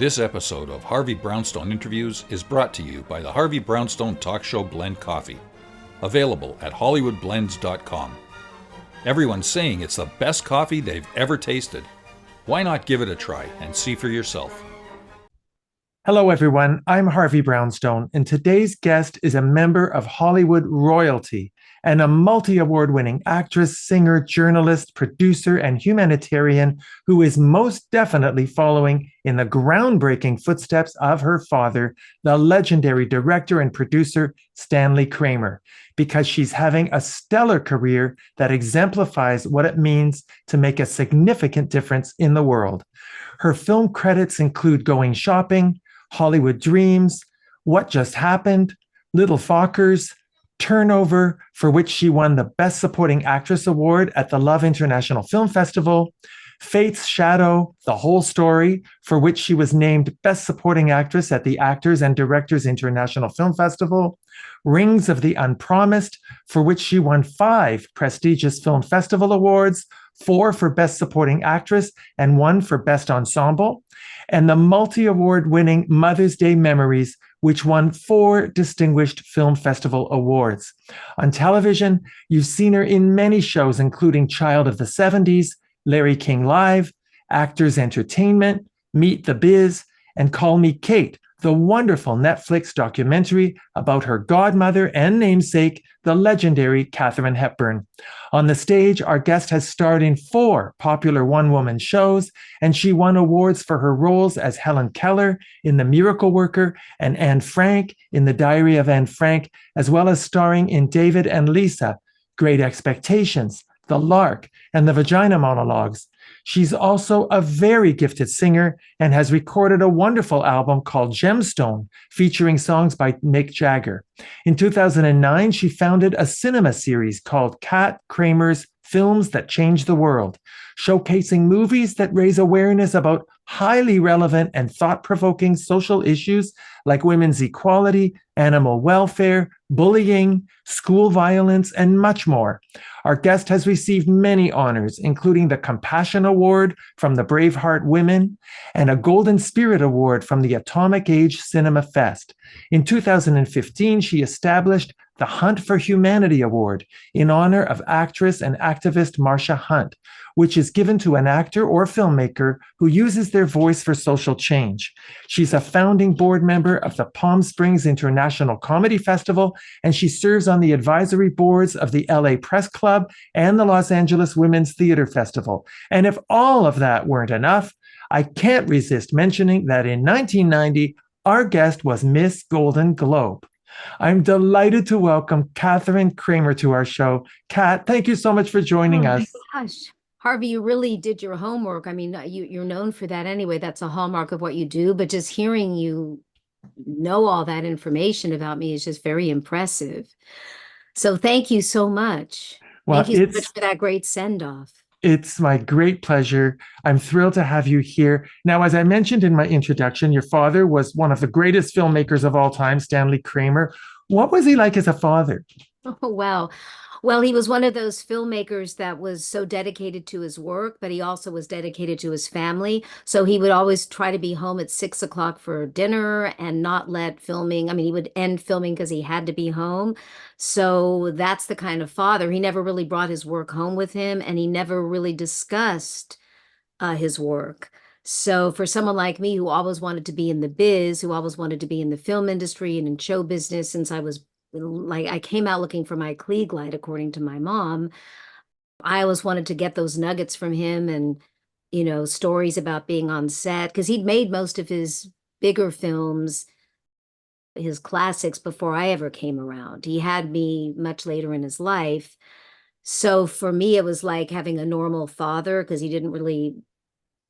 This episode of Harvey Brownstone Interviews is brought to you by the Harvey Brownstone Talk Show Blend Coffee, available at hollywoodblends.com. Everyone's saying it's the best coffee they've ever tasted. Why not give it a try and see for yourself? Hello, everyone. I'm Harvey Brownstone, and today's guest is a member of Hollywood royalty and a multi-award-winning actress, singer, journalist, producer, and humanitarian who is most definitely following in the groundbreaking footsteps of her father, the legendary director and producer Stanley Kramer, because she's having a stellar career that exemplifies what it means to make a significant difference in the world. Her film credits include Going Shopping, Hollywood Dreams, What Just Happened, Little Fockers, Turnover, for which she won the Best Supporting Actress Award at the Love International Film Festival, Fate's Shadow, The Whole Story, for which she was named Best Supporting Actress at the Actors and Directors International Film Festival, Rings of the Unpromised, for which she won 5 prestigious film festival awards, 4 for Best Supporting Actress and 1 for Best Ensemble, and the multi-award winning Mother's Day Memories, which won 4 distinguished film festival awards. On television, you've seen her in many shows, including Child of the 70s, Larry King Live, Actors Entertainment, Meet the Biz, and Call Me Kate, the wonderful Netflix documentary about her godmother and namesake, the legendary Katharine Hepburn. On the stage, our guest has starred in 4 popular one-woman shows, and she won awards for her roles as Helen Keller in The Miracle Worker and Anne Frank in The Diary of Anne Frank, as well as starring in David and Lisa, Great Expectations, The Lark, and the Vagina Monologues. She's also a very gifted singer and has recorded a wonderful album called Gemstone, featuring songs by Mick Jagger. In 2009, she founded a cinema series called Kramers Films That Change the World, showcasing movies that raise awareness about highly relevant and thought-provoking social issues like women's equality, animal welfare, bullying, school violence, and much more. Our guest has received many honors, including the Compassion Award from the Braveheart Women and a Golden Spirit Award from the Atomic Age Cinema Fest. In 2015, she established the Hunt for Humanity Award in honor of actress and activist Marsha Hunt, which is given to an actor or filmmaker who uses their voice for social change. She's a founding board member of the Palm Springs International Comedy Festival, and she serves on the advisory boards of the LA Press Club and the Los Angeles Women's Theater Festival. And if all of that weren't enough, I can't resist mentioning that in 1990, our guest was Miss Golden Globe. I'm delighted to welcome Katharine Kramer to our show. Kat, thank you so much for joining us. Gosh, Harvey, you really did your homework. I mean, you're known for that anyway. That's a hallmark of what you do. But just hearing you know all that information about me is just very impressive. So thank you so much. Well, thank you so much for that great send-off. It's my great pleasure. I'm thrilled to have you here. Now, as I mentioned in my introduction, your father was one of the greatest filmmakers of all time, Stanley Kramer. What was he like as a father? Oh, wow. Well, he was one of those filmmakers that was so dedicated to his work, but he also was dedicated to his family. So he would always try to be home at 6 o'clock for dinner and not let filming. I mean, he would end filming because he had to be home. So that's the kind of father. He never really brought his work home with him, and he never really discussed his work. So for someone like me who always wanted to be in the biz, who always wanted to be in the film industry and in show business since I was like, I came out looking for my Klieg, according to my mom. I always wanted to get those nuggets from him and, stories about being on set, because he'd made most of his bigger films, his classics, before I ever came around. He had me much later in his life. So for me, it was like having a normal father, because he didn't really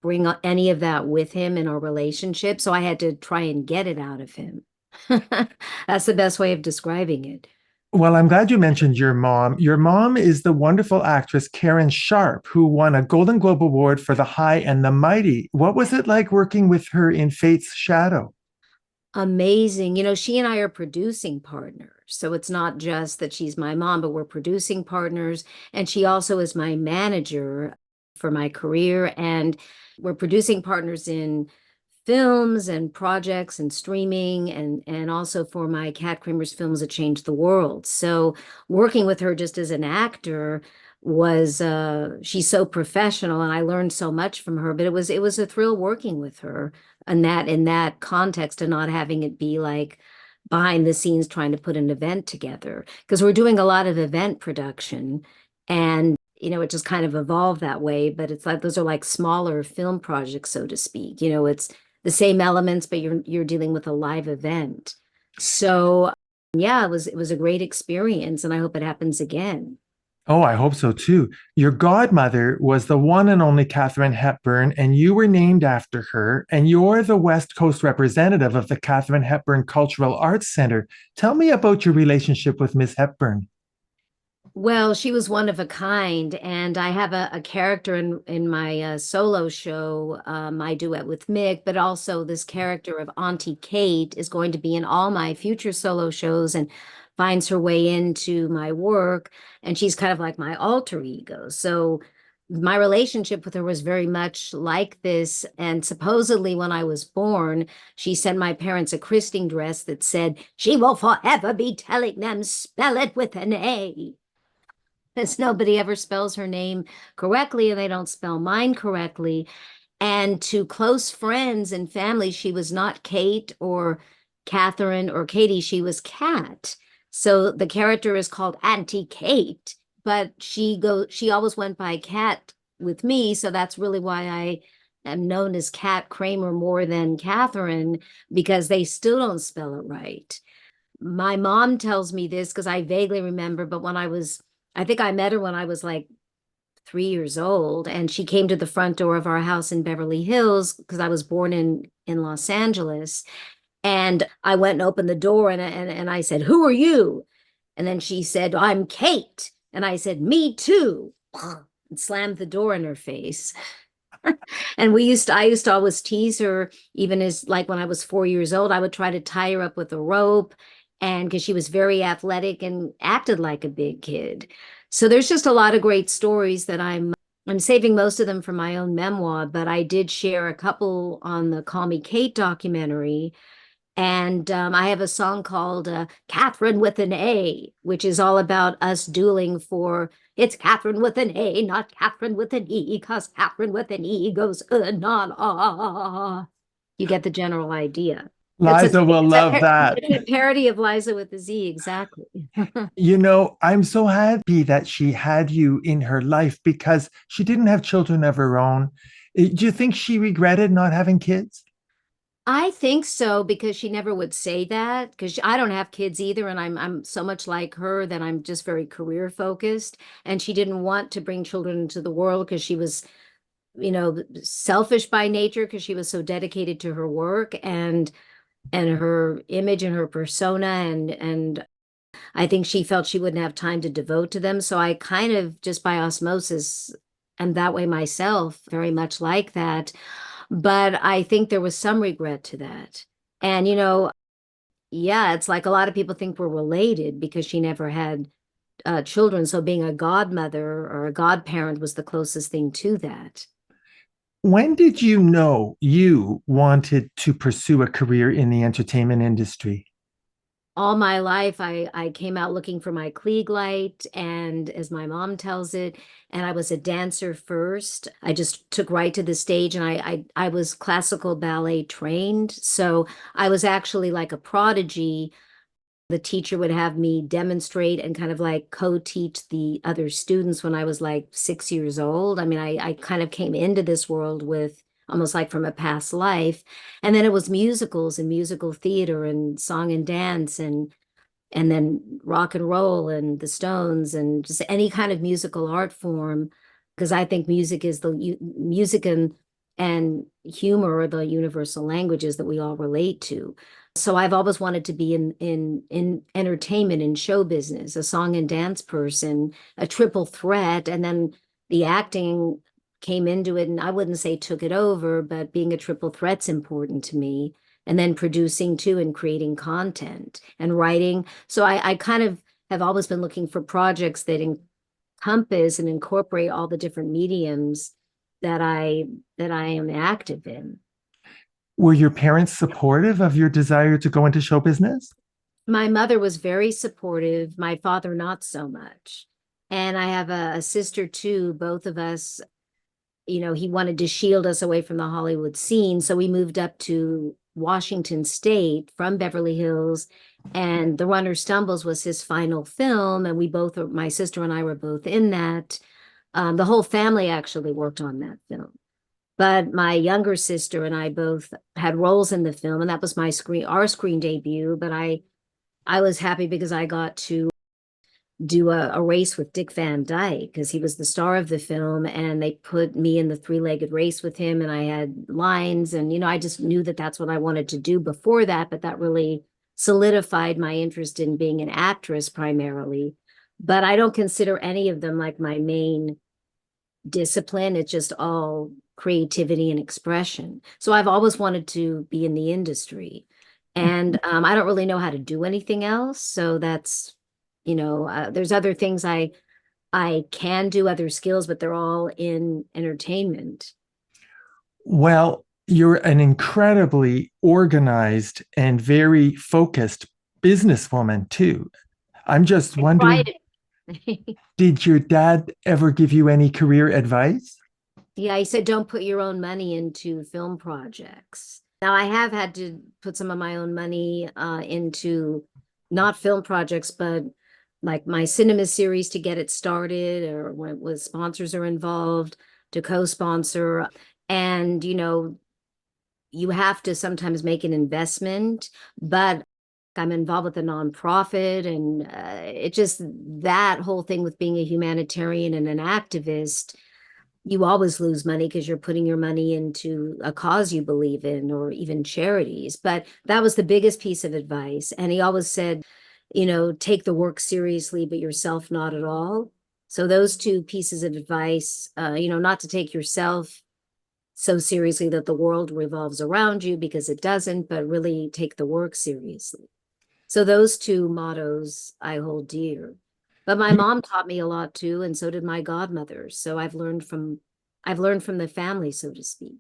bring any of that with him in our relationship. So I had to try and get it out of him. That's the best way of describing it. Well, I'm glad you mentioned your mom. Your mom is the wonderful actress Karen Sharp, who won a Golden Globe Award for The High and the Mighty. What was it like working with her in Fate's Shadow? Amazing. She and I are producing partners. So it's not just that she's my mom, but we're producing partners. And she also is my manager for my career. And we're producing partners in films and projects and streaming, and also for my Kat Kramers films that changed the world. So working with her just as an actor was she's so professional, and I learned so much from her. But it was a thrill working with her in that context, and not having it be like behind the scenes trying to put an event together, because we're doing a lot of event production, and it just kind of evolved that way. But it's like those are like smaller film projects, so to speak. It's the same elements, but you're dealing with a live event. So yeah, it was a great experience, and I hope it happens again. Oh, I hope so too. Your godmother was the one and only Katharine Hepburn, and you were named after her, and you're the West Coast representative of the Katharine Hepburn Cultural Arts Center. Tell me about your relationship with Miss Hepburn. Well, she was one of a kind, and I have a character in my solo show, my duet with Mick, but also this character of Auntie Kate is going to be in all my future solo shows and finds her way into my work, and she's kind of like my alter ego. So my relationship with her was very much like this, and supposedly when I was born, she sent my parents a christening dress that said, "She will forever be telling them spell it with an A." Because nobody ever spells her name correctly, and they don't spell mine correctly. And to close friends and family, she was not Kate or Catherine or Katie, she was Kat. So the character is called Auntie Kate, but she always went by Kat with me. So that's really why I am known as Kat Kramer more than Catherine, because they still don't spell it right. My mom tells me this because I vaguely remember, but I think I met her when I was like 3 years old, and she came to the front door of our house in Beverly Hills because I was born in Los Angeles. And I went and opened the door, and I said, "Who are you?" And then she said, "I'm Kate." And I said, "Me too," and slammed the door in her face. And I used to always tease her, even as like when I was 4 years old, I would try to tie her up with a rope, and because she was very athletic and acted like a big kid. So there's just a lot of great stories that I'm saving most of them for my own memoir, but I did share a couple on the Call Me Kate documentary. And I have a song called Catherine with an A, which is all about us dueling for it's Catherine with an A, not Catherine with an E, because Catherine with an E goes not ah. You get the general idea. Liza will love that. It's a parody of Liza with a Z, exactly. I'm so happy that she had you in her life because she didn't have children of her own. Do you think she regretted not having kids? I think so, because she never would say that, because I don't have kids either, and I'm so much like her that I'm just very career focused, and she didn't want to bring children into the world because she was, selfish by nature, because she was so dedicated to her work and her image and her persona, and I think she felt she wouldn't have time to devote to them. So I kind of just by osmosis am that way myself, very much like that. But I think there was some regret to that. And, yeah, it's like a lot of people think we're related because she never had children. So being a godmother or a godparent was the closest thing to that. When did you know you wanted to pursue a career in the entertainment industry? All my life, I came out looking for my Klieg light, and as my mom tells it, and I was a dancer first. I just took right to the stage, and I was classical ballet trained, so I was actually like a prodigy. The teacher would have me demonstrate and kind of like co-teach the other students when I was like 6 years old. I mean, I kind of came into this world with almost like from a past life. And then it was musicals and musical theater and song and dance and then rock and roll and the Stones and just any kind of musical art form. Because I think music is music and humor are the universal languages that we all relate to. So I've always wanted to be in entertainment and show business, a song and dance person, a triple threat, and then the acting came into it, and I wouldn't say took it over, but being a triple threat's important to me. And then producing too and creating content and writing. So I kind of have always been looking for projects that encompass and incorporate all the different mediums that I am active in. Were your parents supportive of your desire to go into show business? My mother was very supportive, my father not so much. And I have a sister too, both of us, he wanted to shield us away from the Hollywood scene. So we moved up to Washington State from Beverly Hills, and The Runner Stumbles was his final film. And my sister and I were both in that. The whole family actually worked on that film. But my younger sister and I both had roles in the film, and that was our screen debut. But I was happy because I got to do a race with Dick Van Dyke because he was the star of the film, and they put me in the three-legged race with him, and I had lines, and I just knew that that's what I wanted to do before that, but that really solidified my interest in being an actress primarily. But I don't consider any of them like my main discipline. It's just all creativity and expression. So I've always wanted to be in the industry, and I don't really know how to do anything else. So that's there's other things I can do, other skills, but they're all in entertainment. Well, you're an incredibly organized and very focused businesswoman, too. I'm just I wondering, tried it. did your dad ever give you any career advice? Yeah, he said don't put your own money into film projects. Now I have had to put some of my own money into not film projects, but like my cinema series to get it started, or when it was sponsors are involved to co-sponsor. And you have to sometimes make an investment, but I'm involved with a nonprofit, and it just, that whole thing with being a humanitarian and an activist, you always lose money because you're putting your money into a cause you believe in, or even charities. But that was the biggest piece of advice. And he always said, take the work seriously, but yourself not at all. So those two pieces of advice, not to take yourself so seriously that the world revolves around you, because it doesn't, but really take the work seriously. So those two mottos I hold dear. But my mom taught me a lot too, and so did my godmother. So I've learned from the family, so to speak.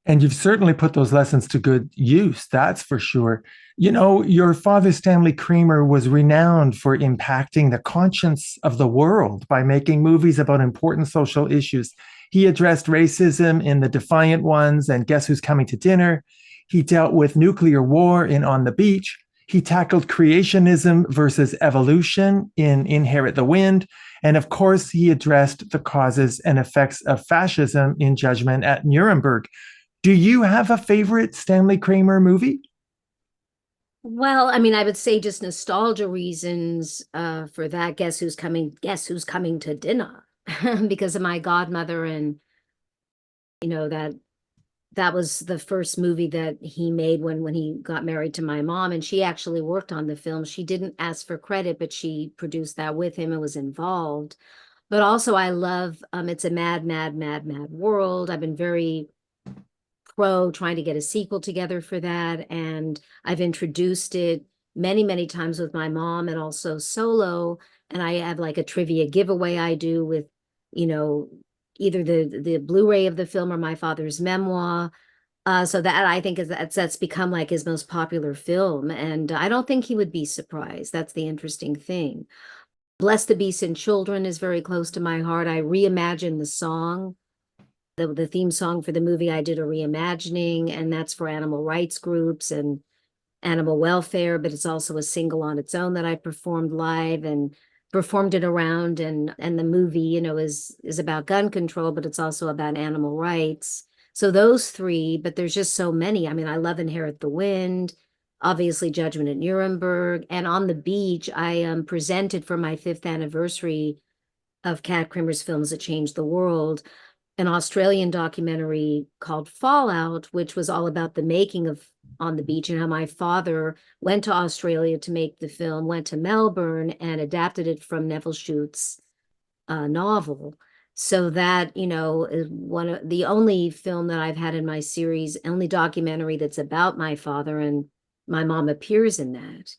And you've certainly put those lessons to good use, that's for sure. Your father, Stanley Kramer, was renowned for impacting the conscience of the world by making movies about important social issues. He addressed racism in The Defiant Ones and Guess Who's Coming to Dinner. He dealt with nuclear war in On the Beach. He tackled creationism versus evolution in Inherit the Wind. And of course, he addressed the causes and effects of fascism in Judgment at Nuremberg. Do you have a favorite Stanley Kramer movie? Well, I mean, I would say just nostalgia reasons for that. Guess who's coming to dinner, because of my godmother, and that was the first movie that he made when he got married to my mom, and she actually worked on the film. She didn't ask for credit, but she produced that with him and was involved. But also I love It's a Mad, Mad, Mad, Mad World. I've been very pro trying to get a sequel together for that, and I've introduced it many, many times with my mom and also solo. And I have like a trivia giveaway I do with, you know, either the Blu-ray of the film or my father's memoir. So that I think that's become like his most popular film, and I don't think he would be surprised. That's the interesting thing. Bless the Beasts and Children is very close to my heart. I reimagined the song, the theme song for the movie. I did a reimagining, and that's for animal rights groups and animal welfare, but it's also a single on its own that I performed live and performed it around. And the movie, is about gun control, but it's also about animal rights. So those three, but there's just so many. I mean, I love Inherit the Wind, obviously Judgment at Nuremberg, and On the Beach. I presented for my 5th anniversary of Kat Kramer's Films That Changed the World, an Australian documentary called Fallout, which was all about the making of On the Beach and how my father went to Australia to make the film, went to Melbourne and adapted it from Neville Shute's novel. So that, is one of the only film that I've had in my series, only documentary that's about my father, and my mom appears in that.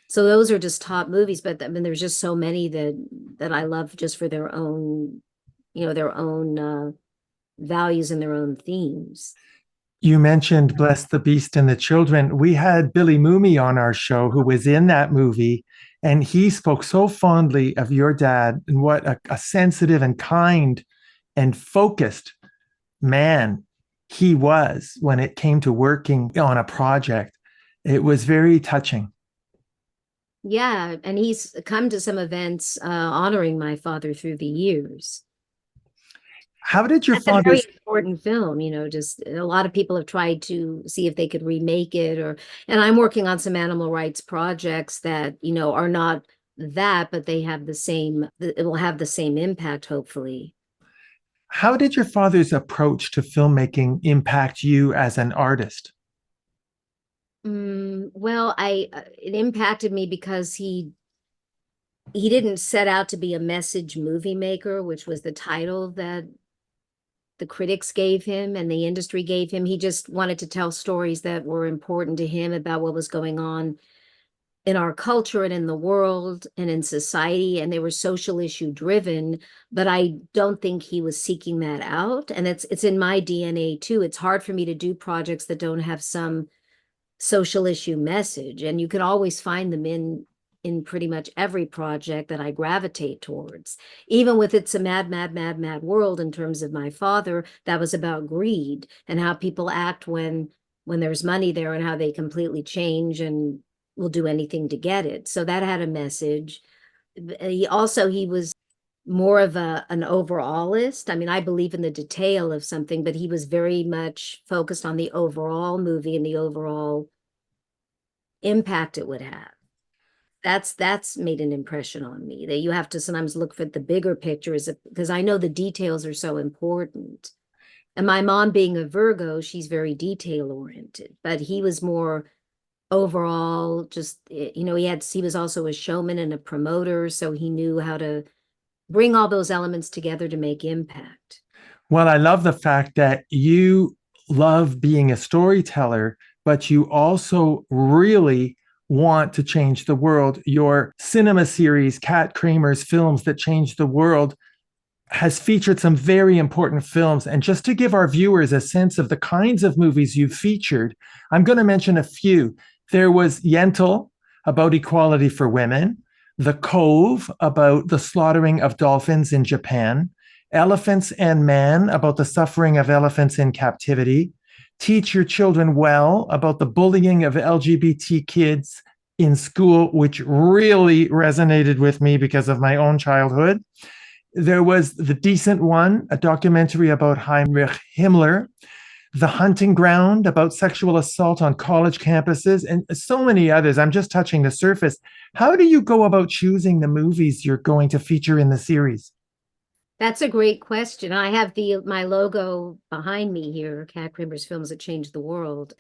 So those are just top movies, but I mean, there's just so many that I love just for their own, their own values and their own themes. You mentioned Bless the Beast and the Children. We had Billy Mumi on our show who was in that movie, and he spoke so fondly of your dad and what a sensitive and kind and focused man he was when it came to working on a project. It was very touching. Yeah, and he's come to some events honoring my father through the years. How did your That's a very father's important film, just a lot of people have tried to see if they could remake it and I'm working on some animal rights projects that, are not that, but they have it will have the same impact, hopefully. how did your father's approach to filmmaking impact you as an artist? Well, it impacted me because he didn't set out to be a message movie maker, which was the title that the critics gave him and the industry gave him. He just wanted to tell stories that were important to him about what was going on in our culture and in the world and in society, and they were social issue driven, but I don't think he was seeking that out. And it's in my DNA too. It's hard for me to do projects that don't have some social issue message, and you can always find them in pretty much every project that I gravitate towards. Even with It's a Mad, Mad, Mad, Mad World, in terms of my father, that was about greed and how people act when there's money there and how they completely change and will do anything to get it. So that had a message. He was more of an overallist. I mean, I believe in the detail of something, but he was very much focused on the overall movie and the overall impact it would have. That's made an impression on me, that you have to sometimes look for the bigger picture, because I know the details are so important. And my mom being a Virgo, she's very detail oriented, but he was more overall, just, he was also a showman and a promoter, so he knew how to bring all those elements together to make impact. Well, I love the fact that you love being a storyteller, but you also really want to change the world. Your cinema series, Kat Kramer's Films That Changed the World, has featured some very important films. And just to give our viewers a sense of the kinds of movies you've featured, I'm going to mention a few. There was Yentl, about equality for women, The Cove, about the slaughtering of dolphins in Japan, Elephants and Man, about the suffering of elephants in captivity, Teach Your Children Well, about the bullying of LGBT kids in school, which really resonated with me because of my own childhood. There was The Decent One, a documentary about Heinrich Himmler, The Hunting Ground, about sexual assault on college campuses, and so many others. I'm just touching the surface. How do you go about choosing the movies you're going to feature in the series? That's a great question. I have my logo behind me here, Kat Kramer's Films That Changed the World.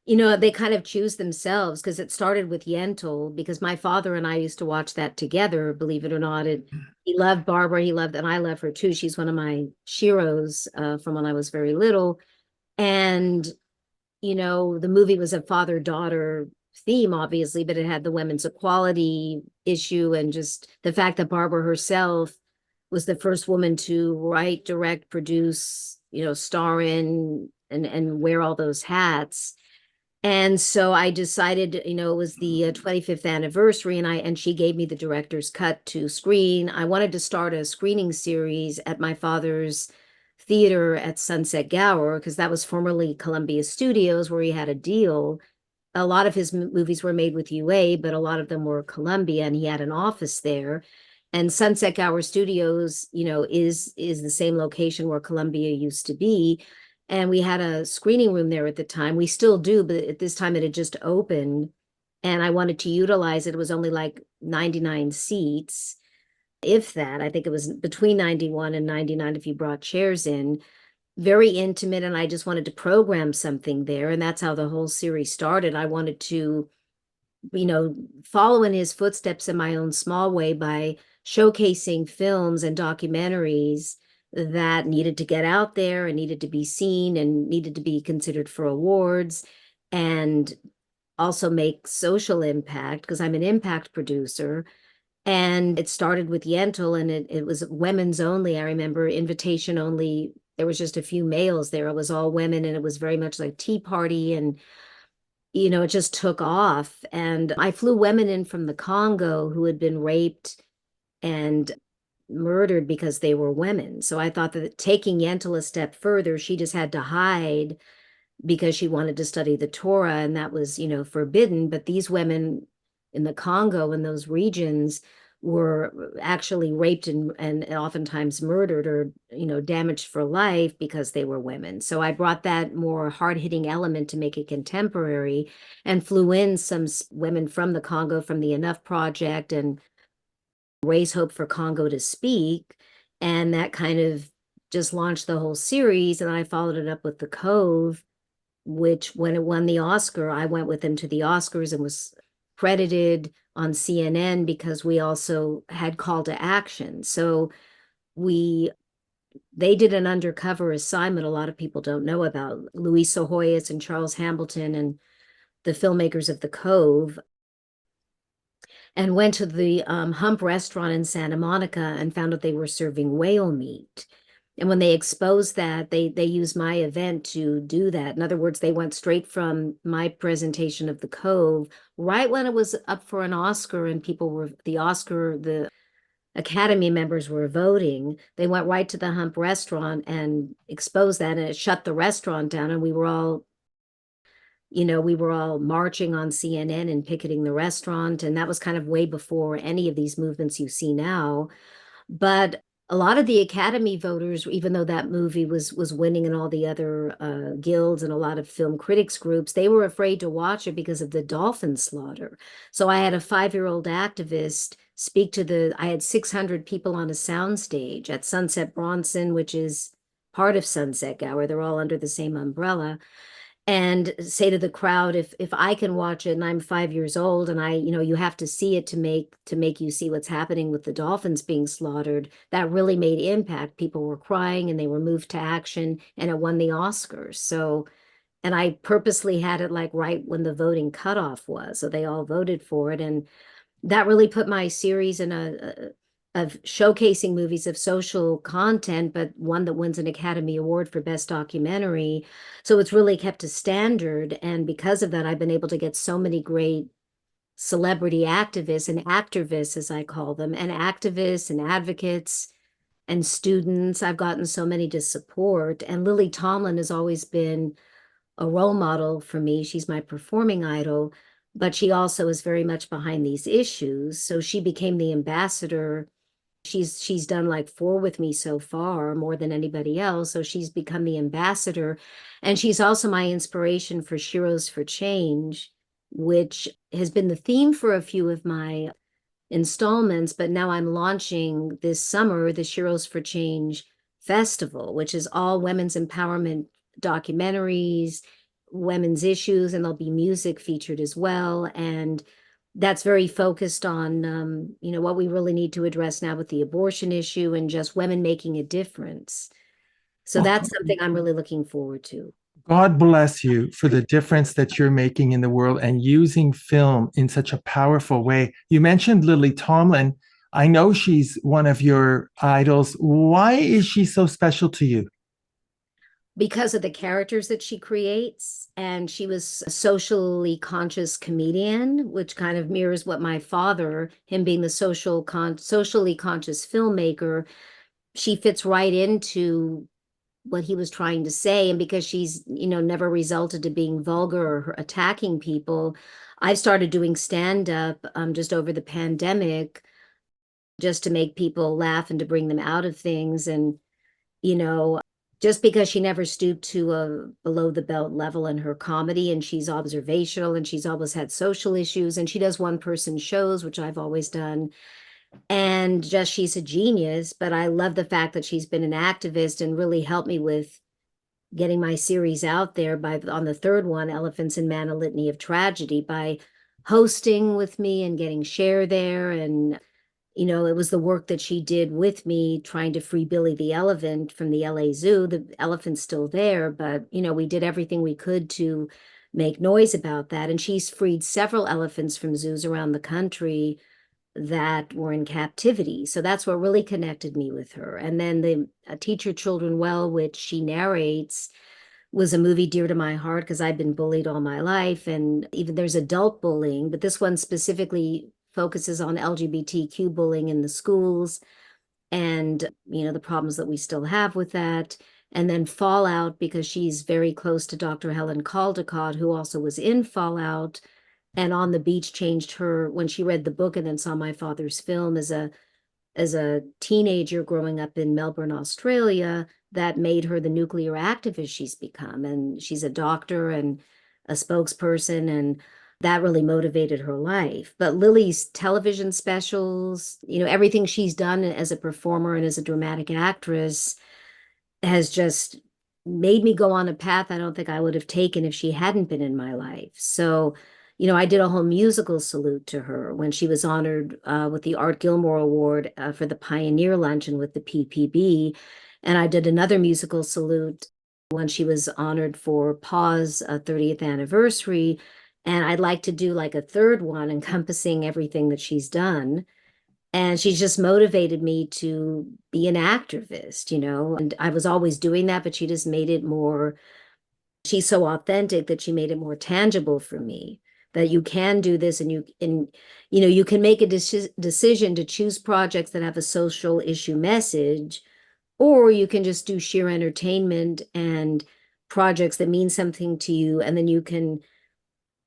They kind of choose themselves, because it started with Yentl, because my father and I used to watch that together, believe it or not. He loved Barbara, and I love her too. She's one of my sheroes from when I was very little. And, the movie was a father-daughter theme, obviously, but it had the women's equality issue and just the fact that Barbara herself was the first woman to write, direct, produce, star in and wear all those hats. And so I decided, it was the 25th anniversary, and she gave me the director's cut to screen. I wanted to start a screening series at my father's theater at Sunset Gower, because that was formerly Columbia Studios, where he had a deal. A lot of his movies were made with UA, but a lot of them were Columbia, and he had an office there. And Sunset Gower Studios, is the same location where Columbia used to be. And we had a screening room there at the time. We still do, but at this time it had just opened. And I wanted to utilize it. It was only like 99 seats, if that. I think it was between 91 and 99 if you brought chairs in. Very intimate. And I just wanted to program something there. And that's how the whole series started. I wanted to, follow in his footsteps in my own small way by showcasing films and documentaries that needed to get out there and needed to be seen and needed to be considered for awards, and also make social impact, because I'm an impact producer. And it started with Yentl, and it was women's only. I remember invitation only there was just a few males there. It was all women, and it was very much like Tea Party, and it just took off. And I flew women in from the Congo who had been raped and murdered because they were women. So I thought that taking Yentl a step further, she just had to hide because she wanted to study the Torah, and that was, forbidden. But these women in the Congo and those regions were actually raped and oftentimes murdered or, damaged for life because they were women. So I brought that more hard-hitting element to make it contemporary, and flew in some women from the Congo, from the Enough Project and Raise Hope for Congo to Speak. And that kind of just launched the whole series. And I followed it up with The Cove, which when it won the Oscar, I went with them to the Oscars and was credited on CNN because we also had call to action. So they did an undercover assignment a lot of people don't know about. Louisa Hoyas and Charles Hambleton and the filmmakers of The Cove, and went to the Hump restaurant in Santa Monica and found out they were serving whale meat. And when they exposed that, they used my event to do that. In other words, they went straight from my presentation of The Cove, right when it was up for an Oscar and the Academy members were voting. They went right to the Hump restaurant and exposed that, and it shut the restaurant down. And we were all marching on CNN and picketing the restaurant. And that was kind of way before any of these movements you see now. But a lot of the Academy voters, even though that movie was winning in all the other guilds and a lot of film critics groups, they were afraid to watch it because of the dolphin slaughter. So I had a 5-year-old activist speak I had 600 people on a soundstage at Sunset Bronson, which is part of Sunset Gower. They're all under the same umbrella. And say to the crowd, if I can watch it and I'm 5 years old, and you have to see it to make you see what's happening with the dolphins being slaughtered, that really made impact. People were crying and they were moved to action, and it won the Oscars. So, and I purposely had it like right when the voting cutoff was, so they all voted for it. And that really put my series in of showcasing movies of social content, but one that wins an Academy Award for Best Documentary. So it's really kept a standard. And because of that, I've been able to get so many great celebrity activists and activists, as I call them, and activists and advocates and students. I've gotten so many to support. And Lily Tomlin has always been a role model for me. She's my performing idol, but she also is very much behind these issues. So she became the ambassador. She's done like 4 with me so far, more than anybody else. So she's become the ambassador. And she's also my inspiration for Sheroes for Change, which has been the theme for a few of my installments. But now I'm launching this summer the Sheroes for Change Festival, which is all women's empowerment documentaries, women's issues, and there'll be music featured as well. And that's very focused on, what we really need to address now with the abortion issue and just women making a difference. So that's something I'm really looking forward to. God bless you for the difference that you're making in the world and using film in such a powerful way. You mentioned Lily Tomlin. I know she's one of your idols. Why is she so special to you? Because of the characters that she creates. And she was a socially conscious comedian, which kind of mirrors what my father, him being the socially conscious filmmaker, she fits right into what he was trying to say. And because she's, never resulted to being vulgar or attacking people, I've started doing stand-up just over the pandemic, just to make people laugh and to bring them out of things. And, just because she never stooped to a below the belt level in her comedy, and she's observational, and she's always had social issues, and she does one-person shows, which I've always done. And just she's a genius. But I love the fact that she's been an activist and really helped me with getting my series out there on the third one, Elephants in Man, A Litany of Tragedy, by hosting with me and getting share there. And it was the work that she did with me trying to free Billy the elephant from the LA Zoo. The elephant's still there, but, we did everything we could to make noise about that. And she's freed several elephants from zoos around the country that were in captivity. So that's what really connected me with her. And then the Teach Your Children Well, which she narrates, was a movie dear to my heart because I've been bullied all my life. And even there's adult bullying, but this one specifically focuses on LGBTQ bullying in the schools and, the problems that we still have with that. And then Fallout, because she's very close to Dr. Helen Caldicott, who also was in Fallout, and On the Beach changed her when she read the book and then saw my father's film as a teenager growing up in Melbourne, Australia. That made her the nuclear activist she's become. And she's a doctor and a spokesperson, and that really motivated her life. But Lily's television specials, everything she's done as a performer and as a dramatic actress has just made me go on a path I don't think I would have taken if she hadn't been in my life. So, I did a whole musical salute to her when she was honored with the Art Gilmore Award for the Pioneer Luncheon with the PPB. And I did another musical salute when she was honored for Paw's 30th anniversary. And I'd like to do like a third one encompassing everything that she's done. And she's just motivated me to be an activist, and I was always doing that, but she just made it more, she's so authentic that she made it more tangible for me, that you can do this and you can make a decision to choose projects that have a social issue message, or you can just do sheer entertainment and projects that mean something to you. And then you can,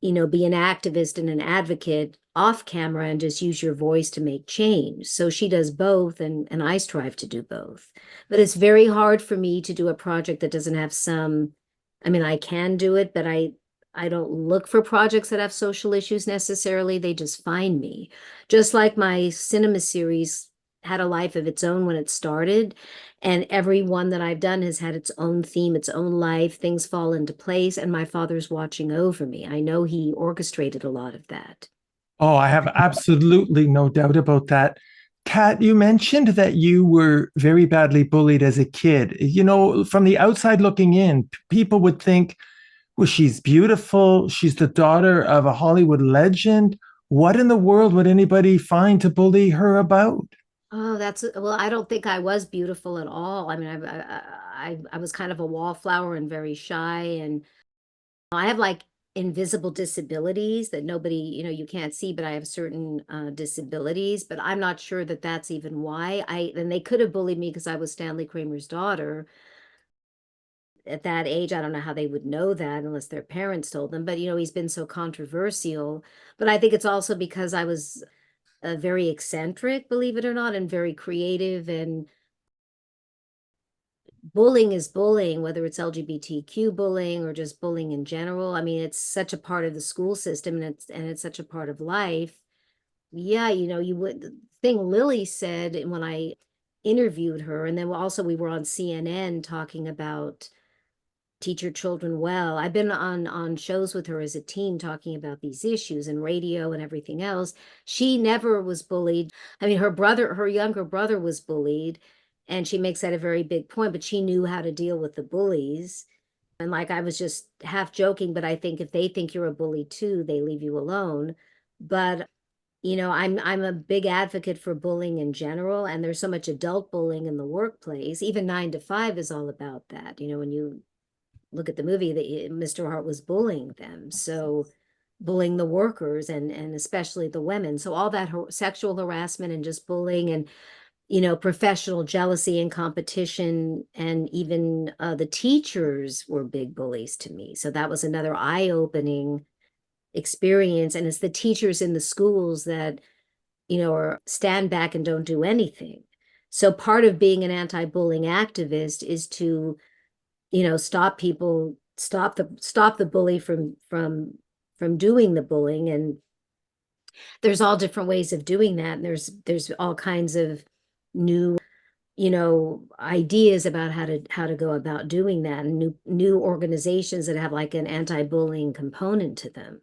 be an activist and an advocate off camera and just use your voice to make change. So she does both, and I strive to do both. But it's very hard for me to do a project that doesn't have I can do it, but I don't look for projects that have social issues necessarily. They just find me. Just like my cinema series had a life of its own when it started, and every one that I've done has had its own theme, its own life. Things fall into place, and my father's watching over me. I know he orchestrated a lot of that. Oh, I have absolutely no doubt about that. Kat, you mentioned that you were very badly bullied as a kid. From the outside looking in, people would think, well, she's beautiful. She's the daughter of a Hollywood legend. What in the world would anybody find to bully her about? Oh, well, I don't think I was beautiful at all. I was kind of a wallflower and very shy, and I have like invisible disabilities that nobody, you can't see, but I have certain disabilities, but I'm not sure that that's even why. And they could have bullied me because I was Stanley Kramer's daughter. At that age, I don't know how they would know that unless their parents told them, but he's been so controversial. But I think it's also because I was very eccentric, believe it or not, and very creative. And bullying is bullying, whether it's LGBTQ bullying or just bullying in general. It's such a part of the school system, and it's such a part of life. Yeah, the thing Lily said when I interviewed her, and then also we were on CNN talking about Teach Your Children Well. I've been on shows with her as a team talking about these issues and radio and everything else. She never was bullied. Her younger brother was bullied, and she makes that a very big point, but she knew how to deal with the bullies. And like, I was just half joking, but I think if they think you're a bully too, they leave you alone. But I'm a big advocate for bullying in general, and there's so much adult bullying in the workplace. Even 9 to 5 is all about that. When you look at the movie, that Mr. Hart was bullying them. So bullying the workers and especially the women. So all that sexual harassment and just bullying and, professional jealousy and competition. And even the teachers were big bullies to me. So that was another eye-opening experience. And it's the teachers in the schools that, stand back and don't do anything. So part of being an anti-bullying activist is to stop the bully from doing the bullying. And there's all different ways of doing that. And there's all kinds of new, ideas about how to go about doing that, and new organizations that have like an anti-bullying component to them.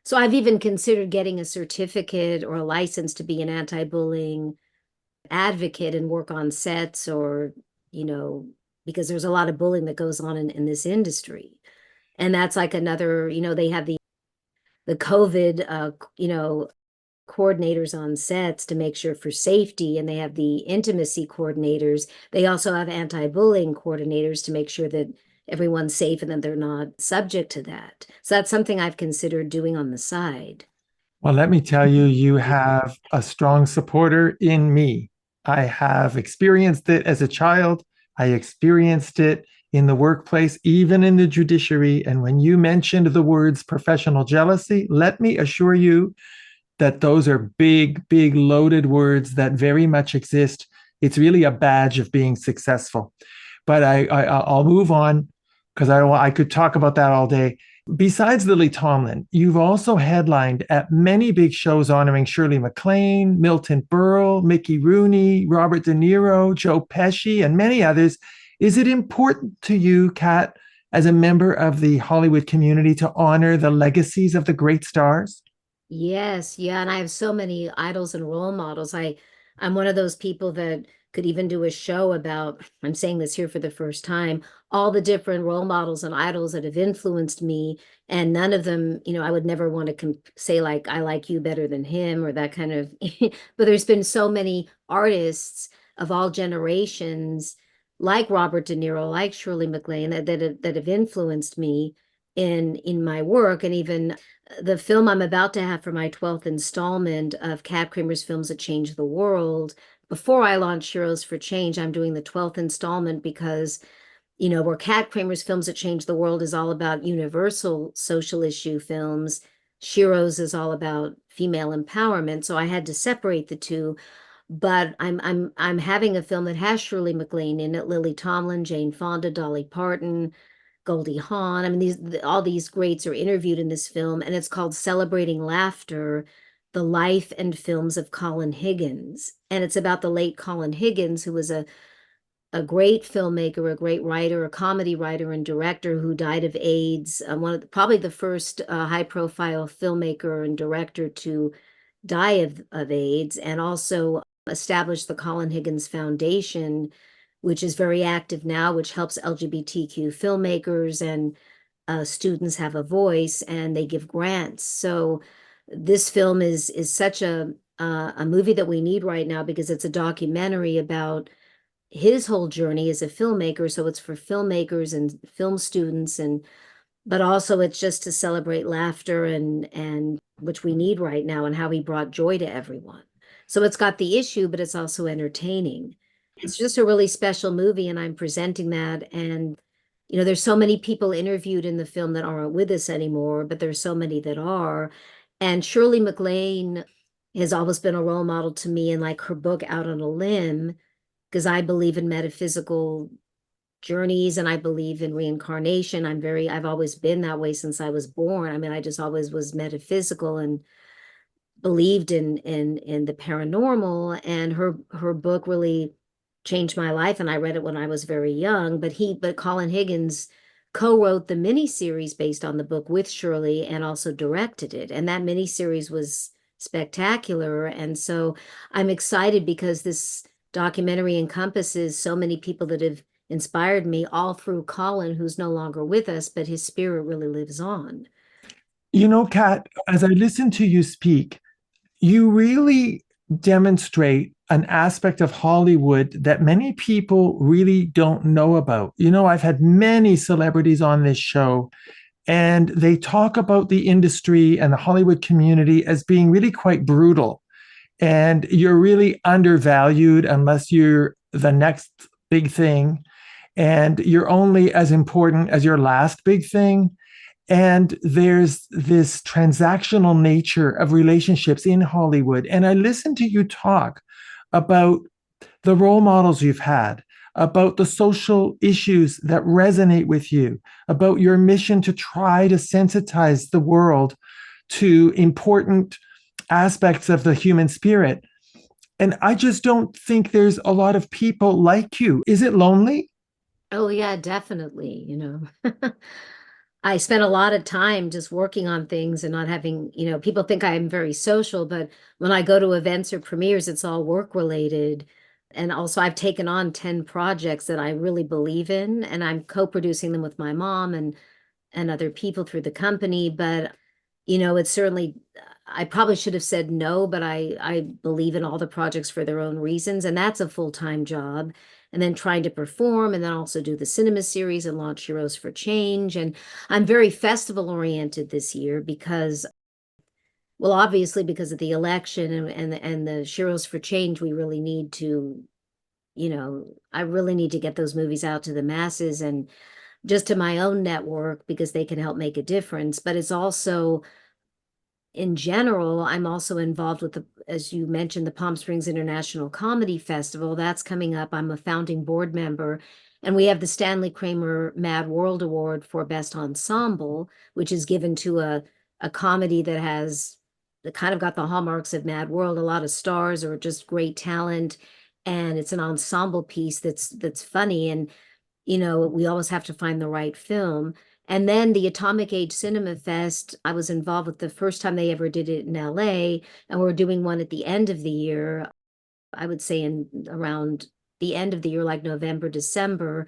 So I've even considered getting a certificate or a license to be an anti-bullying advocate and work on sets, or, because there's a lot of bullying that goes on in this industry. And that's like another, they have the COVID, coordinators on sets to make sure for safety, and they have the intimacy coordinators. They also have anti-bullying coordinators to make sure that everyone's safe and that they're not subject to that. So that's something I've considered doing on the side. Well, let me tell you, you have a strong supporter in me. I have experienced it as a child. I experienced it in the workplace, even in the judiciary. And when you mentioned the words professional jealousy, let me assure you that those are big, big loaded words that very much exist. It's really a badge of being successful. But I'll move on because I could talk about that all day. Besides Lily Tomlin, you've also headlined at many big shows honoring Shirley MacLaine, Milton Berle, Mickey Rooney, Robert De Niro, Joe Pesci, and many others. Is it important to you, Kat, as a member of the Hollywood community, to honor the legacies of the great stars? Yes, yeah, and I have so many idols and role models. I'm one of those people that could even do a show about, I'm saying this here for the first time, all the different role models and idols that have influenced me, and none of them, I would never want to say like I like you better than him or that kind of but there's been so many artists of all generations like Robert De Niro, like Shirley MacLaine that have influenced me in my work. And even the film I'm about to have for my 12th installment of Kat Kramer's Films That Change the World. Before I launch Heroes for Change, I'm doing the 12th installment because, where Kat Kramer's Films That Change the World is all about universal social issue films, Heroes is all about female empowerment. So I had to separate the two. But I'm having a film that has Shirley MacLaine in it, Lily Tomlin, Jane Fonda, Dolly Parton, Goldie Hawn. I mean, all these greats are interviewed in this film, and it's called Celebrating Laughter, the Life and Films of Colin Higgins. And it's about the late Colin Higgins, who was a great filmmaker, a great writer, a comedy writer and director who died of AIDS. Probably the first high-profile filmmaker and director to die of AIDS, and also established the Colin Higgins Foundation, which is very active now, which helps LGBTQ filmmakers and students have a voice, and they give grants. So this film is such a movie that we need right now because it's a documentary about his whole journey as a filmmaker. So it's for filmmakers and film students, but also it's just to celebrate laughter and which we need right now, and how he brought joy to everyone. So it's got the issue, but it's also entertaining. It's just a really special movie, and I'm presenting that. And, there's so many people interviewed in the film that aren't with us anymore, but there's so many that are. And Shirley MacLaine has always been a role model to me, and like her book Out on a Limb, because I believe in metaphysical journeys and I believe in reincarnation. I've always been that way since I was born. I mean, I just always was metaphysical and believed in the paranormal, and her book really changed my life, and I read it when I was very young. But Colin Higgins co-wrote the miniseries based on the book with Shirley and also directed it, and that miniseries was spectacular. And so I'm excited because this documentary encompasses so many people that have inspired me, all through Colin, who's no longer with us, but his spirit really lives on. Kat, as I listen to you speak, you really demonstrate an aspect of Hollywood that many people really don't know about. I've had many celebrities on this show, and they talk about the industry and the Hollywood community as being really quite brutal. And you're really undervalued unless you're the next big thing. And you're only as important as your last big thing. And there's this transactional nature of relationships in Hollywood. And I listened to you talk about the role models you've had, about the social issues that resonate with you, about your mission to try to sensitize the world to important aspects of the human spirit. And I just don't think there's a lot of people like you. Is it lonely? Oh yeah, definitely. I spent a lot of time just working on things and not having, people think I'm very social, but when I go to events or premieres, it's all work related. And also I've taken on 10 projects that I really believe in, and I'm co-producing them with my mom and other people through the company. But, it's certainly, I probably should have said no, but I believe in all the projects for their own reasons, and that's a full-time job. And then trying to perform and then also do the cinema series and launch Heroes for Change. And I'm very festival oriented this year because, well, obviously because of the election and the Heroes for Change, we really need to, I really need to get those movies out to the masses and just to my own network because they can help make a difference. But it's also, in general, I'm also involved with as you mentioned, the Palm Springs International Comedy Festival. That's coming up. I'm a founding board member, and we have the Stanley Kramer Mad World Award for Best Ensemble, which is given to a comedy that kind of got the hallmarks of Mad World, a lot of stars or just great talent, and it's an ensemble piece that's funny, and we always have to find the right film. And then the Atomic Age Cinema Fest, I was involved with the first time they ever did it in LA, and we're doing one at the end of the year, I would say around the end of the year, like November, December.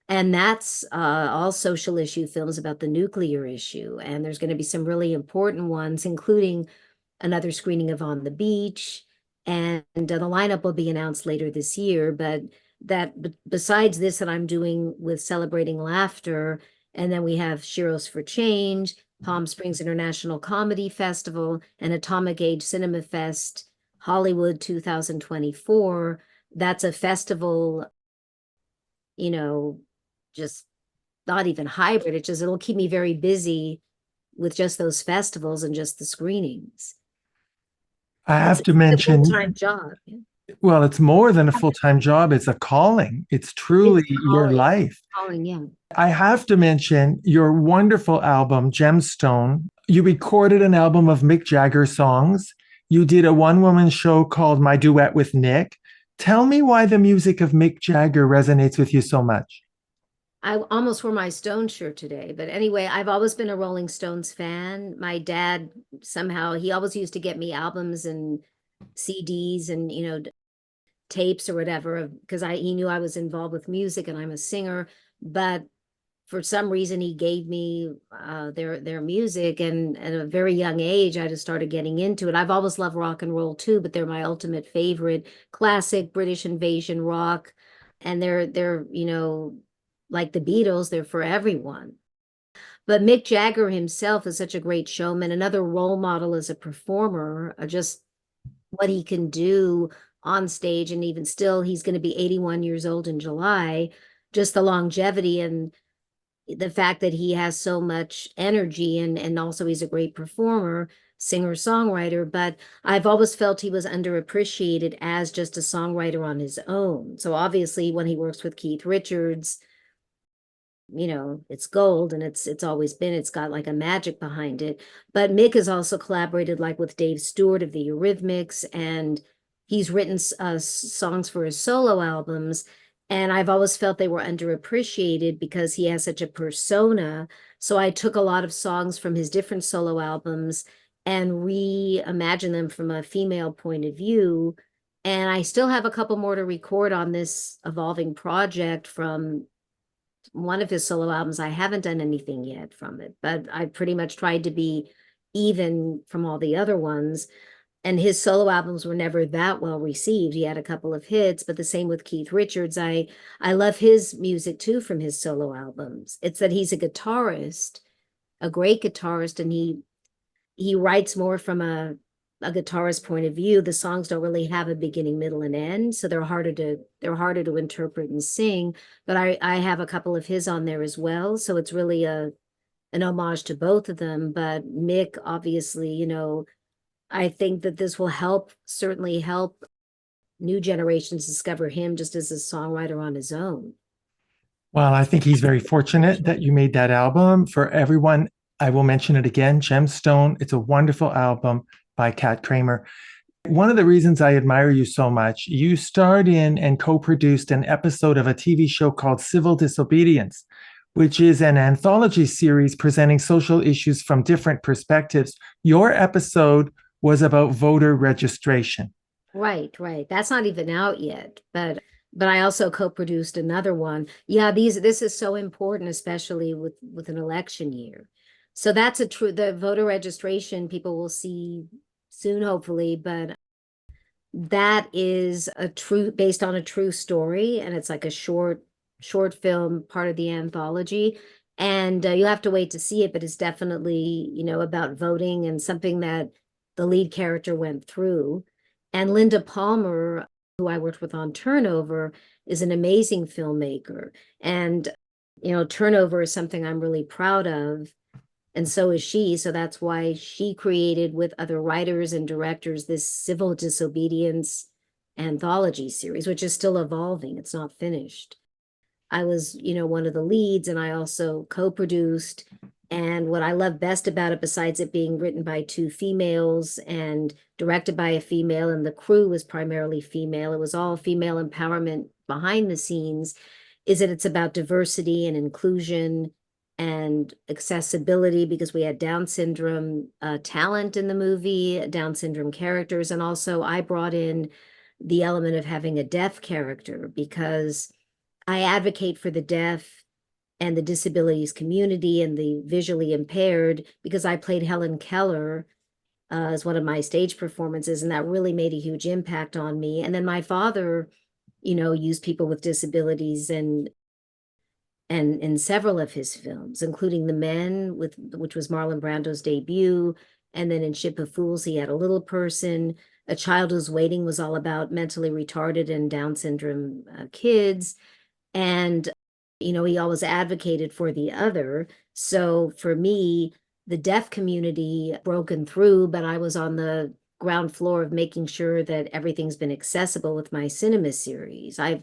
And that's all social issue films about the nuclear issue. And there's going to be some really important ones, including another screening of On the Beach. And the lineup will be announced later this year. But besides this that I'm doing with Celebrating Laughter, and then we have Heroes for Change, Palm Springs International Comedy Festival, and Atomic Age Cinema Fest, Hollywood 2024. That's a festival, just not even hybrid. It'll keep me very busy with just those festivals and just the screenings. I have to mention, it's a full-time job. Well, it's more than a full-time job. It's a calling. It's truly your life. Calling, yeah. I have to mention your wonderful album, Gemstone. You recorded an album of Mick Jagger songs. You did a one-woman show called My Duet with Nick. Tell me why the music of Mick Jagger resonates with you so much. I almost wore my Stone shirt today, but anyway, I've always been a Rolling Stones fan. My dad, somehow, he always used to get me albums and CDs and, tapes or whatever, because he knew I was involved with music and I'm a singer. But for some reason, he gave me their music, and at a very young age, I just started getting into it. I've always loved rock and roll too, but they're my ultimate favorite. Classic British invasion rock, and they're like the Beatles, they're for everyone. But Mick Jagger himself is such a great showman, another role model as a performer, just what he can do on stage. And even still, he's going to be 81 years old in July. Just the longevity and the fact that he has so much energy, and also he's a great performer, singer, songwriter. But I've always felt he was underappreciated as just a songwriter on his own. So obviously when he works with Keith Richards, it's gold, and it's got like a magic behind it. But Mick has also collaborated like with Dave Stewart of the Eurythmics, and he's written songs for his solo albums. And I've always felt they were underappreciated because he has such a persona. So I took a lot of songs from his different solo albums and reimagined them from a female point of view. And I still have a couple more to record on this evolving project from one of his solo albums. I haven't done anything yet from it, but I pretty much tried to be even from all the other ones. And his solo albums were never that well received. He had a couple of hits, but the same with Keith Richards. I love his music too from his solo albums. It's that he's a guitarist, a great guitarist, and he writes more from a guitarist point of view. The songs don't really have a beginning, middle, and end, so they're harder to interpret and sing. But I have a couple of his on there as well, so it's really an homage to both of them. But Mick, obviously, I think that this will certainly help new generations discover him just as a songwriter on his own. Well, I think he's very fortunate that you made that album. For everyone, I will mention it again, Gemstone. It's a wonderful album by Kat Kramer. One of the reasons I admire you so much, you starred in and co-produced an episode of a TV show called Civil Disobedience, which is an anthology series presenting social issues from different perspectives. Your episode was about voter registration. Right. That's not even out yet, but I also co-produced another one. Yeah, this is so important, especially with an election year. So that's the voter registration people will see soon, hopefully, but that is based on a true story, and it's like a short film, part of the anthology. And you'll have to wait to see it, but it's definitely, about voting and something that the lead character went through. And Linda Palmer, who I worked with on Turnover, is an amazing filmmaker. And, Turnover is something I'm really proud of. And so is she. So that's why she created with other writers and directors this civil disobedience anthology series, which is still evolving. It's not finished. I was, one of the leads, and I also co-produced. And what I love best about it, besides it being written by two females and directed by a female, and the crew was primarily female, it was all female empowerment behind the scenes, is that it's about diversity and inclusion and accessibility, because we had Down syndrome talent in the movie, Down syndrome characters. And also I brought in the element of having a deaf character, because I advocate for the deaf and the disabilities community and the visually impaired, because I played Helen Keller as one of my stage performances, and that really made a huge impact on me. And then my father, used people with disabilities and in several of his films, including The Men, which was Marlon Brando's debut. And then in Ship of Fools, he had a little person. A Child Who's Waiting was all about mentally retarded and Down syndrome kids. And, he always advocated for the other. So for me, the deaf community broken through, but I was on the ground floor of making sure that everything's been accessible with my cinema series. I've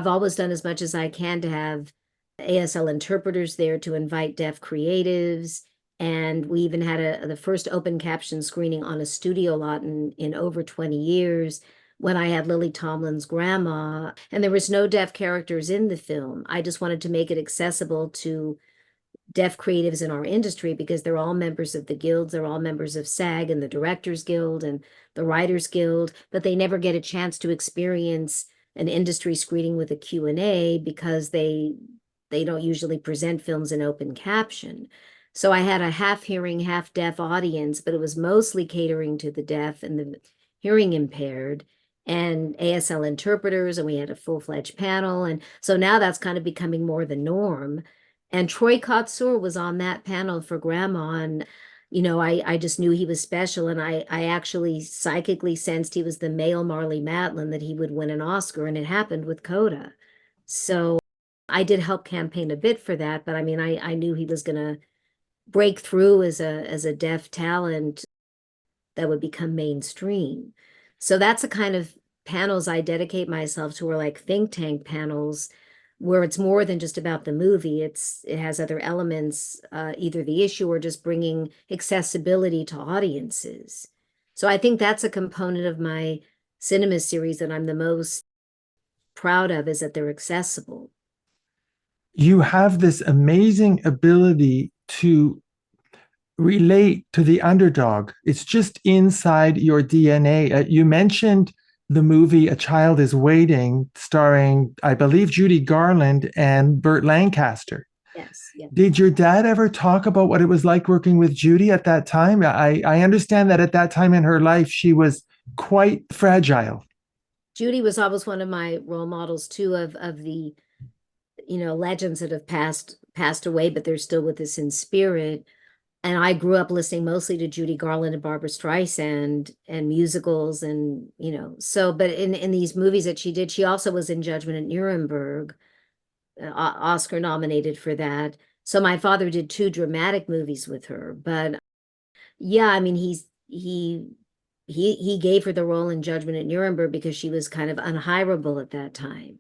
always done as much as I can to have ASL interpreters there to invite deaf creatives. And we even had the first open caption screening on a studio lot in over 20 years, when I had Lily Tomlin's grandma. And there was no deaf characters in the film. I just wanted to make it accessible to deaf creatives in our industry, because they're all members of the guilds. They're all members of SAG and the Directors Guild and the Writers Guild, but they never get a chance to experience an industry screening with a Q&A, because they don't usually present films in open caption. So I had a half hearing, half deaf audience, but it was mostly catering to the deaf and the hearing impaired and ASL interpreters, and we had a full-fledged panel. And so now that's kind of becoming more the norm. And Troy Kotsur was on that panel for Grandma, and I just knew he was special, and I actually psychically sensed he was the male Marley Matlin, that he would win an Oscar, and it happened with Coda. So I did help campaign a bit for that, but I mean, I knew he was going to break through as a deaf talent that would become mainstream. So that's the kind of panels I dedicate myself to, are like think tank panels, where it's more than just about the movie. It has other elements, either the issue or just bringing accessibility to audiences. So I think that's a component of my cinema series that I'm the most proud of, is that they're accessible. You have this amazing ability to relate to the underdog. It's just inside your DNA. You mentioned the movie A Child is Waiting, starring, I believe, Judy Garland and Burt Lancaster. Yes. Yeah. Did your dad ever talk about what it was like working with Judy at that time? I understand that at that time in her life, she was quite fragile. Judy was always one of my role models too, of the, legends that have passed away, but they're still with us in spirit. And I grew up listening mostly to Judy Garland and Barbra Streisand and musicals, and, so, but in these movies that she did, she also was in Judgment at Nuremberg, Oscar nominated for that. So my father did 2 dramatic movies with her, but yeah, I mean, he gave her the role in Judgment at Nuremberg because she was kind of unhireable at that time.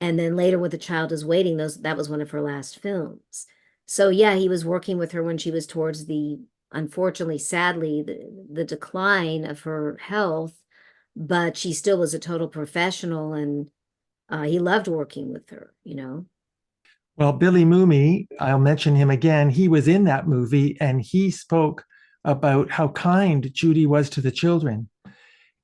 And then later with The Child is Waiting, that was one of her last films. So yeah, he was working with her when she was towards unfortunately, sadly, the decline of her health, but she still was a total professional, and he loved working with her, Well, Billy Mumi, I'll mention him again. He was in that movie, and he spoke about how kind Judy was to the children.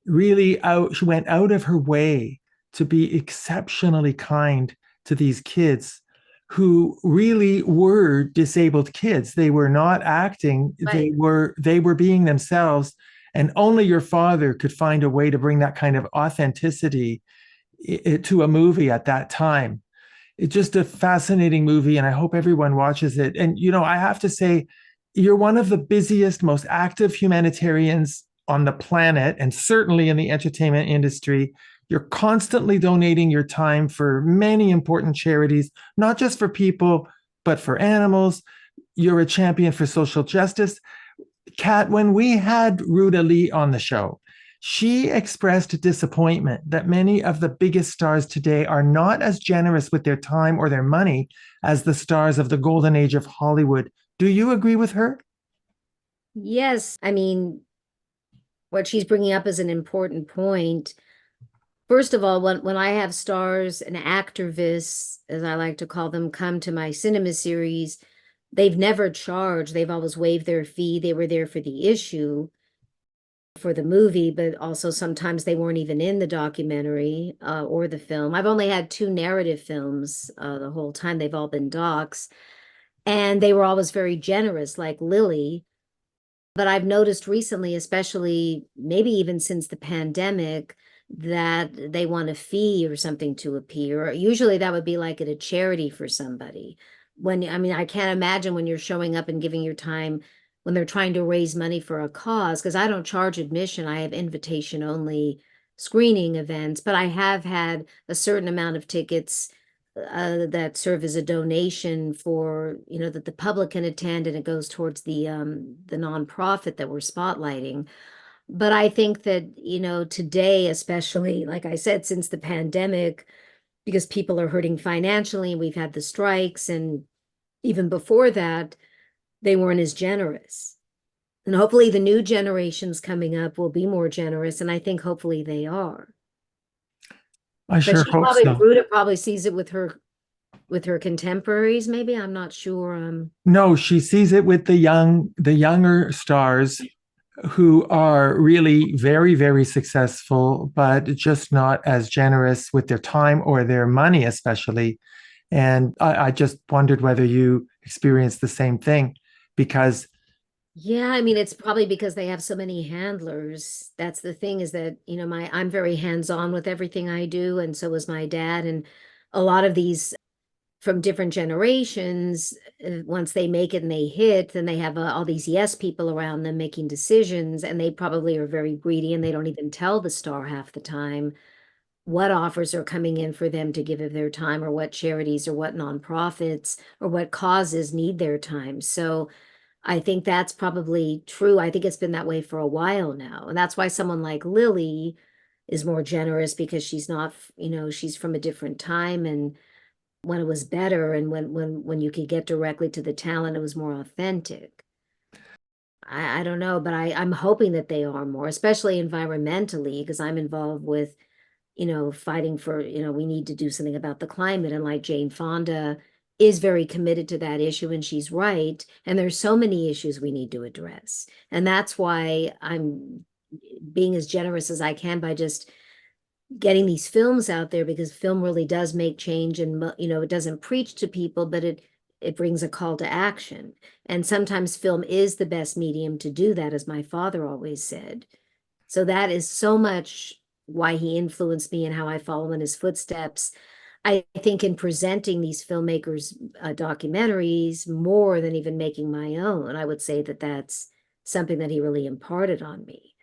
Really she went out of her way to be exceptionally kind to these kids. who really were disabled kids. They were not acting, Right. they were being themselves. And only your father could find a way to bring that kind of authenticity to a movie at that time. It's just a fascinating movie, and I hope everyone watches it. And, I have to say, you're one of the busiest, most active humanitarians on the planet, and certainly in the entertainment industry. You're constantly donating your time for many important charities, not just for people, but for animals. You're a champion for social justice. Kat, when we had Ruta Lee on the show, she expressed disappointment that many of the biggest stars today are not as generous with their time or their money as the stars of the golden age of Hollywood. Do you agree with her? Yes. I mean, what she's bringing up is an important point. First of all, when I have stars and activists, as I like to call them, come to my cinema series, they've never charged. They've always waived their fee. They were there for the issue, for the movie, but also sometimes they weren't even in the documentary or the film. I've only had 2 narrative films the whole time. They've all been docs. And they were always very generous, like Lily. But I've noticed recently, especially maybe even since the pandemic, that they want a fee or something to appear. Usually that would be like at a charity for somebody. I mean, I can't imagine when you're showing up and giving your time when they're trying to raise money for a cause, because I don't charge admission. I have invitation only screening events, but I have had a certain amount of tickets that serve as a donation for, that the public can attend, and it goes towards the nonprofit that we're spotlighting. But I think that, today, especially, like I said, since the pandemic, because people are hurting financially, we've had the strikes, and even before that, they weren't as generous. And hopefully the new generations coming up will be more generous, and I think hopefully they are. I But sure she hope probably, so. Ruta probably sees it with her contemporaries, maybe. I'm not sure. No, she sees it with the younger stars who are really very, very successful, but just not as generous with their time or their money, especially. And I just wondered whether you experienced the same thing, because Yeah, I mean, it's probably because they have so many handlers. That's the thing, is that, I'm very hands-on with everything I do, and so is my dad. And a lot of these from different generations, once they make it and they hit, then they have all these yes people around them making decisions, and they probably are very greedy, and they don't even tell the star half the time what offers are coming in for them to give of their time, or what charities or what nonprofits or what causes need their time. So I think that's probably true. I think it's been that way for a while now. And that's why someone like Lily is more generous, because she's not, she's from a different time, and when it was better, and when you could get directly to the talent, it was more authentic. I don't know, but I'm hoping that they are more, especially environmentally, because I'm involved with, fighting for, we need to do something about the climate. And like Jane Fonda is very committed to that issue, and she's right. And there's so many issues we need to address. And that's why I'm being as generous as I can by just getting these films out there, because film really does make change. And, it doesn't preach to people, but it brings a call to action. And sometimes film is the best medium to do that, as my father always said. So that is so much why he influenced me and how I follow in his footsteps. I think in presenting these filmmakers' documentaries more than even making my own, I would say that that's something that he really imparted on me.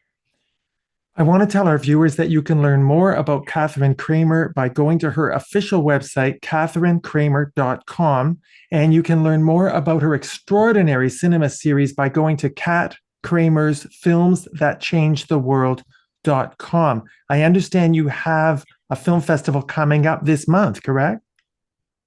I want to tell our viewers that you can learn more about Katharine Kramer by going to her official website, katharinekramer.com. And you can learn more about her extraordinary cinema series by going to Kat Kramer's Films That Change the World.com. I understand you have a film festival coming up this month, correct?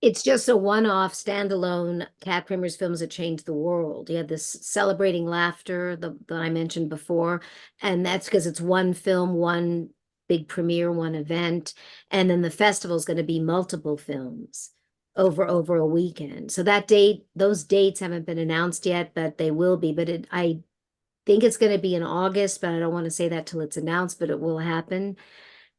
It's just a one-off standalone Kat Kramer's Films That Changed the World. You had this Celebrating Laughter that I mentioned before, and that's because it's one film, one big premiere, one event, and then the festival is going to be multiple films over a weekend. So those dates haven't been announced yet, but they will be. But I think it's going to be in August, but I don't want to say that till it's announced, but it will happen.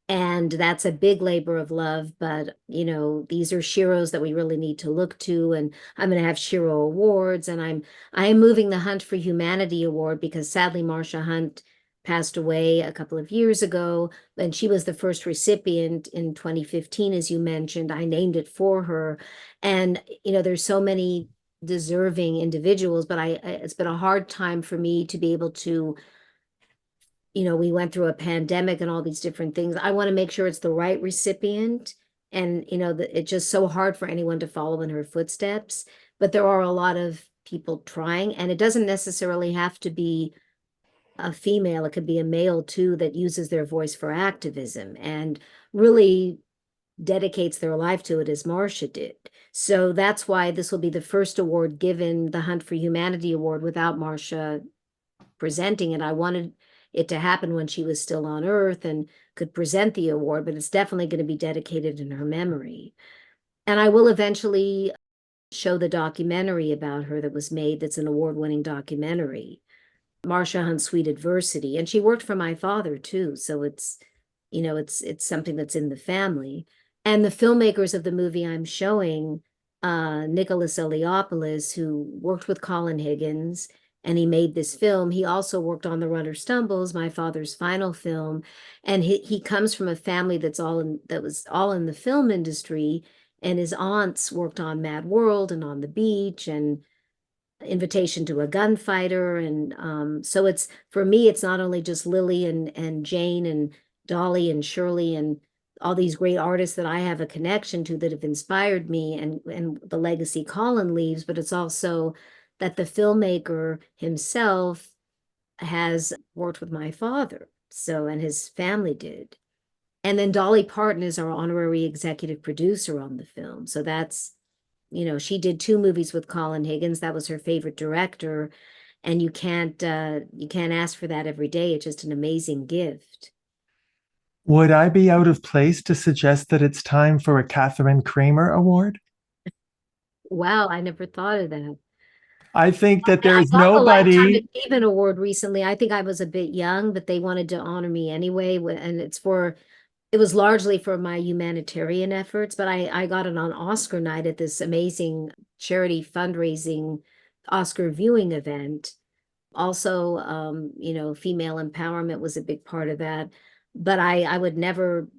And that's a big labor of love, but these are sheroes that we really need to look to. And I'm going to have Shero Awards, and I am moving the Hunt for Humanity Award because sadly Marcia Hunt passed away a couple of years ago, and she was the first recipient in 2015, as you mentioned. I named it for her, and there's so many deserving individuals, but it's been a hard time for me to be able to. We went through a pandemic and all these different things. I want to make sure it's the right recipient. And, it's just so hard for anyone to follow in her footsteps. But there are a lot of people trying, and it doesn't necessarily have to be a female. It could be a male too that uses their voice for activism and really dedicates their life to it, as Marcia did. So that's why this will be the first award given, the Hunt for Humanity Award, without Marcia presenting it. I wanted it to happen when she was still on Earth and could present the award, but it's definitely going to be dedicated in her memory. And I will eventually show the documentary about her that was made, that's an award-winning documentary, Marcia Hunt's Sweet Adversity. And she worked for my father too, so it's something that's in the family. And the filmmakers of the movie I'm showing, Nicholas Eliopoulos, who worked with Colin Higgins, and he made this film. He also worked on The Runner Stumbles, my father's final film. And he comes from a family that was all in the film industry. And his aunts worked on Mad World and On the Beach and Invitation to a Gunfighter. And so for me, it's not only just Lily and Jane and Dolly and Shirley and all these great artists that I have a connection to that have inspired me and the legacy Colin leaves, but it's also that the filmmaker himself has worked with my father, and his family did. And then Dolly Parton is our honorary executive producer on the film. So that's, she did 2 movies with Colin Higgins. That was her favorite director. And you can't ask for that every day. It's just an amazing gift. Would I be out of place to suggest that it's time for a Katharine Kramer Award? Wow, I never thought of that. I think that there's I got nobody. The Lifetime Achievement Award recently. I think I was a bit young, but they wanted to honor me anyway. And it was largely for my humanitarian efforts, but I got it on Oscar night at this amazing charity fundraising Oscar viewing event. Also, female empowerment was a big part of that. But I would never,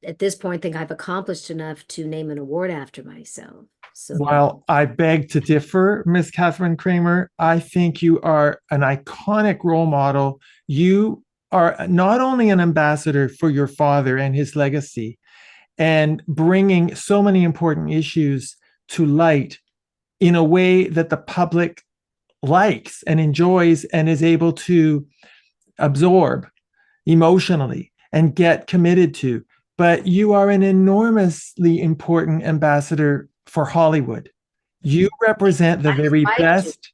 at this point, think I've accomplished enough to name an award after myself. So, well, I beg to differ, Miss Katharine Kramer. I think you are an iconic role model. You are not only an ambassador for your father and his legacy and bringing so many important issues to light in a way that the public likes and enjoys and is able to absorb emotionally and get committed to. But you are an enormously important ambassador for Hollywood. You represent the very best.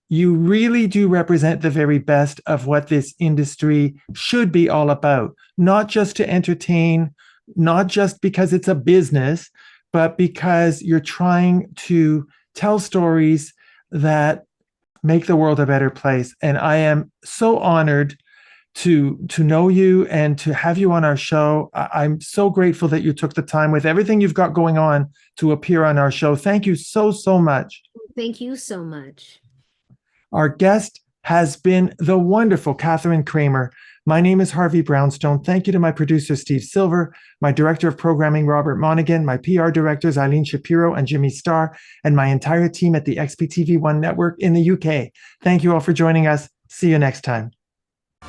You really do represent the very best of what this industry should be all about, not just to entertain, not just because it's a business, but because you're trying to tell stories that make the world a better place. And I am so honored to know you and to have you on our show. I'm so grateful that you took the time with everything you've got going on to appear on our show. Thank you so much. Thank you so much. Our guest has been the wonderful Katharine Kramer. My name is Harvey Brownstone. Thank you to my producer, Steve Silver, my director of programming, Robert Monaghan, my PR directors, Eileen Shapiro and Jimmy Starr, and my entire team at the XPTV1 network in the UK. Thank you all for joining us. See you next time.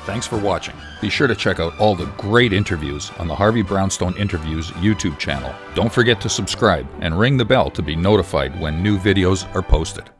Thanks for watching. Be sure to check out all the great interviews on the Harvey Brownstone Interviews YouTube channel. Don't forget to subscribe and ring the bell to be notified when new videos are posted.